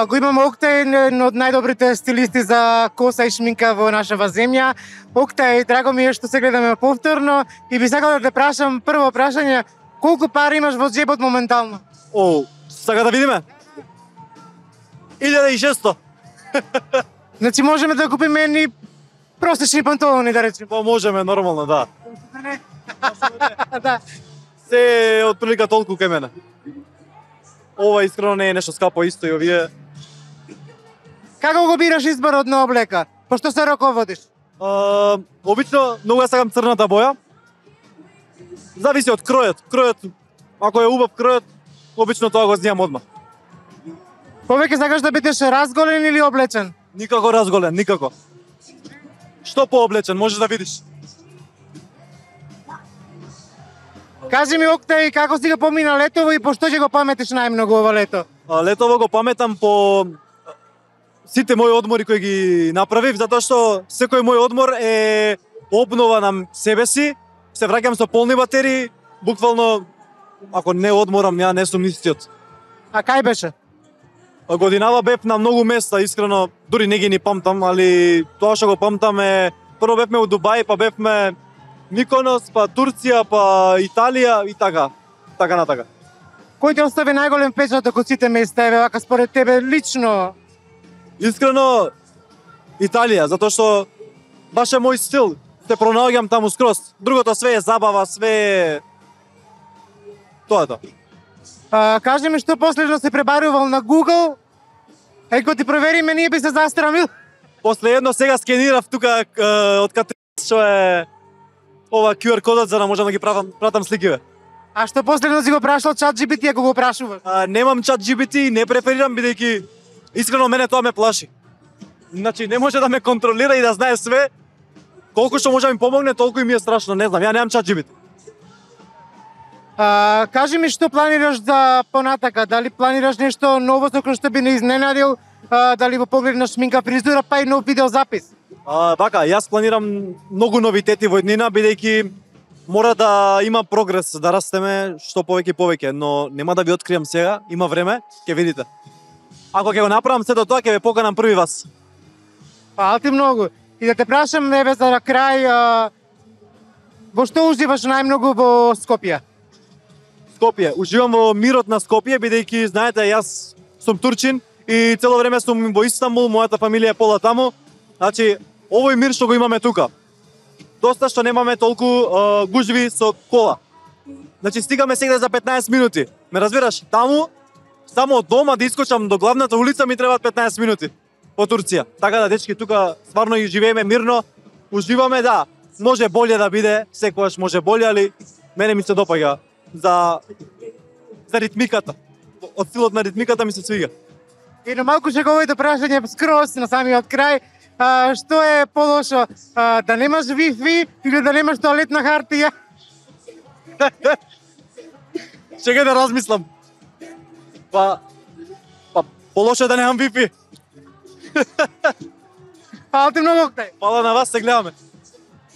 Го имаме Октај, еден од најдобрите стилисти за коса и шминка во нашава земја. Октај, драго ми е што се гледаме повторно и би сакал да те прашам прво прашање, колку пари имаш во џебот моментално? Сака да видиме? 1600. Значи можеме да купиме едни просечни панталони, да речем. Па можеме, нормално, да. Да. Се е од прилика толку кај мене. Ова искрено не е нешто скапо исто и овие. Како го бираш изборот на облека? Пошто се раководиш? Обично многу ја сакам црната боја. Зависи од кројот. Кројот, ако е убав кројот, обично тоа го знам одма. Повеќе сакаш да бидеш разголен или облечен? Никако разголен, никако. Што пооблечен, можеш да видиш. Кажи ми, Октај, како си го помина летово и пошто ќе го паметиш најмногу ова лето? Летово го паметам по сите мои одмори кои ги направив, затоа што секој мој одмор е обнова на себе си, се враќам со полни батерии, буквално, ако не одморам, ја не сум истиот. А кај беше? Годинава бев на многу места, искрено, дури не ги ни памтам, али тоа што го памтам е, прво бевме у Дубај, па бевме Миконос, па Турција, па Италија и така натака. Кој ти остави најголем впечаток од сите места, еве вака според тебе лично? Искрено, Италија, затоа што баш е мој стил, се пронаоѓам таму скроз. Другото све е забава, све е... Тоа е тоа. Кажи ми што последно се пребарувал на Google, кога ти провериме, ние би се застрамил. Последно сега скенирав тука од каде што е ова QR кодот за да можам да ги пратам сликиве. А што последно си го прашал ChatGPT ако го прашуваш? Немам ChatGPT, не преферирам бидејќи искрено мене тоа ме плаши. Значи не може да ме контролира и да знае све. Колку што може да ми помогне, толку и ми е страшно, не знам, ја немам ChatGPT. Кажи ми што планираш за понатака, дали планираш нешто ново со кое што би не изненадил, дали во поглед на шминка, фризура, па и нов видеозапис? Вака, јас планирам многу новитети во иднина, бидејќи мора да има прогрес, да растеме што повеќе и повеќе, но нема да ви откриам сега, има време, ќе видите. Ако ќе го направам се до тоа, ќе ве поканам први вас. Фала ти многу. И да те прашам, еве за крај, во што уживаш најмногу во Скопје? Скопје, уживам во мирот на Скопје, бидејќи, знаете, јас сум турчин и цело време сум во Истанбул, мојата фамилија е пола таму. Значи, овој мир што го имаме тука. Доста што немаме толку гужви со кола. Значи, стигаме сега за 15 минути. Ме разбираш? Таму, само од дома да искочам до главната улица ми требаат 15 минути по Турција. Така да, дечки, тука стварно и живееме мирно, уживаме, да. Може боле да биде, секогаш може боле, али мене ми се допаѓа за ритмиката. Од стилот на ритмиката ми се свига. И на малку шеговито прашање скроз на самиот крај, што е полошо, да немаш Wi-Fi или да немаш тоалетна хартија? Чекај да размислам. Па полошо е да немам Wi-Fi. Фала ти многу, Октај. Фала на вас, се гледаме.